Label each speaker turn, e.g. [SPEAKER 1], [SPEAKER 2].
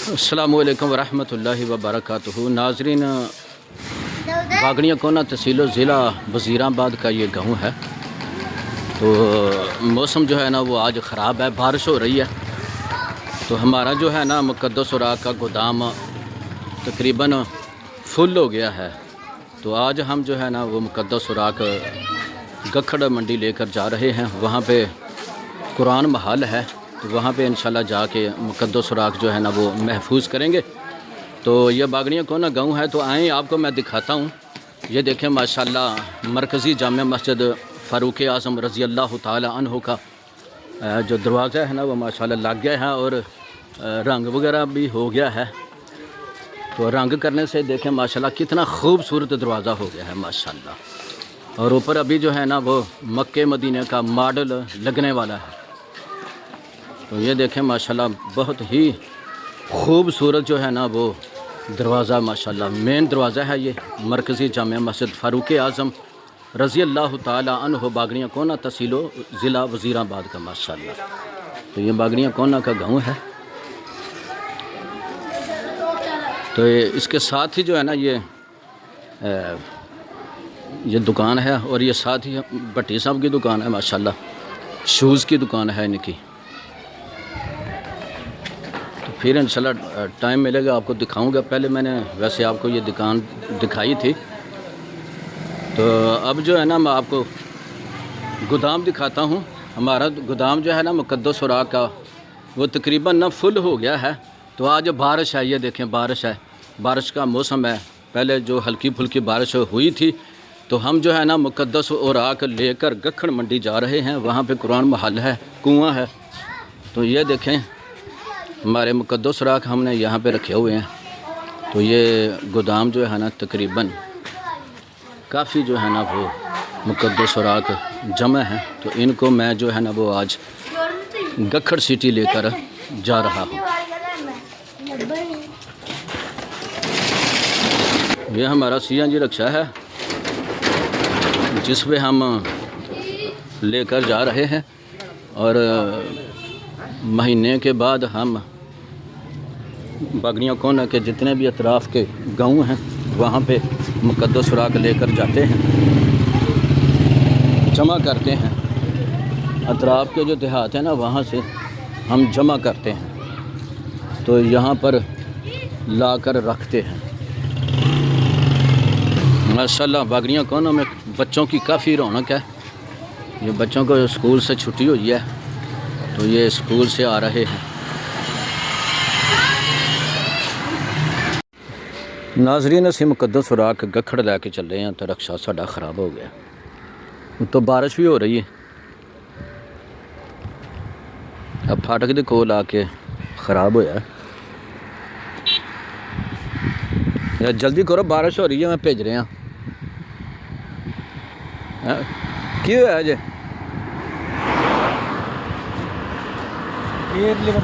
[SPEAKER 1] अस्सलामु अलैकुम वरहमतुल्लाहि वबरकातुहू। नाज़रीन, बागड़िया कोना तहसील ज़िला वज़ीराबाद का ये गांव है। तो मौसम जो है ना वो आज ख़राब है, बारिश हो रही है। तो हमारा जो है ना मुक़द्दस सुराग़ का गोदाम तकरीबन फुल हो गया है। तो आज हम जो है ना वो मुक़द्दस सुराग़ गखड़ मंडी लेकर जा रहे हैं। वहाँ पे कुरान महल है, तो वहाँ पे इंशाल्लाह जाके मुक़द्दस सुराग़ जो है ना वो महफूज करेंगे। तो ये बागड़िया कोना गांव है, तो आएँ आपको मैं दिखाता हूँ। ये देखें माशाल्लाह मरकज़ी जामिया मस्जिद फ़ारूक आज़म रज़ी अल्लाह ताला अन्हु का जो दरवाज़ा है ना वो माशाल्लाह लग गया है और रंग वगैरह भी हो गया है। तो रंग करने से देखें माशाल्लाह कितना खूबसूरत दरवाज़ा हो गया है माशाल्लाह। और ऊपर अभी जो है ना वो मक्के मदीने का मॉडल लगने वाला है। तो ये देखें माशाल्लाह बहुत ही खूबसूरत जो है ना वो दरवाज़ा माशाल्लाह मेन दरवाज़ा है। ये मरकज़ी जामिया मस्जिद फ़ारूक आज़म रज़ी अल्लाह ताला अन्हु बागड़िया कोना तहसील ज़िला वज़ीराबाद का माशाल्लाह। तो ये बागड़िया कोना का गांव है। तो इसके साथ ही जो है ना ये दुकान है और ये साथ ही भट्टी साहब की दुकान है माशाल्लाह, शूज़ की दुकान है इनकी। फिर इंशाल्लाह टाइम मिलेगा आपको दिखाऊंगा। पहले मैंने वैसे आपको ये दुकान दिखाई थी। तो अब जो है ना मैं आपको गोदाम दिखाता हूँ। हमारा गोदाम जो है ना मुक़द्दस सुराग़ का वो तकरीबन ना फुल हो गया है। तो आज बारिश है, ये देखें बारिश है, बारिश का मौसम है। पहले जो हल्की फुल्की बारिश हुई थी तो हम जो है ना मुक़द्दस सुराग़ लेकर गखड़ मंडी जा रहे हैं। वहाँ पे कुरान महल है, कुआँ है। तो ये देखें हमारे मुक़द्दस सुराग़ हमने यहाँ पे रखे हुए हैं। तो ये गोदाम जो है ना तकरीबन काफ़ी जो है ना वो मुक़द्दस सुराग़ जमा है। तो इनको मैं जो है ना वो आज गखड़ सिटी लेकर जा रहा हूँ। ये हमारा CNG रिक्शा है जिस पे हम लेकर जा रहे हैं। और महीने के बाद हम बागड़िया कोना के जितने भी अतराफ़ के गांव हैं वहाँ पे मुक़द्दस सुराग़ लेकर जाते हैं, जमा करते हैं। अतराफ़ के जो देहात हैं ना वहाँ से हम जमा करते हैं, तो यहाँ पर लाकर रखते हैं। माशाल्लाह बागड़िया कोना में बच्चों की काफ़ी रौनक है। ये बच्चों को स्कूल से छुट्टी हुई है तो ये स्कूल से आ रहे हैं। नाज़रीन, असी मुक़द्दस सुराग़ गखड़ लैके चल रहे हैं तो रक्शा साडा ख़राब हो गया। तो बारिश भी हो रही है। अब फाटक दे कोल आके ख़राब होया। यार जल्दी करो, बारिश हो रही है, मैं भेज रहे हैं। की होया जे
[SPEAKER 2] एयर लेवल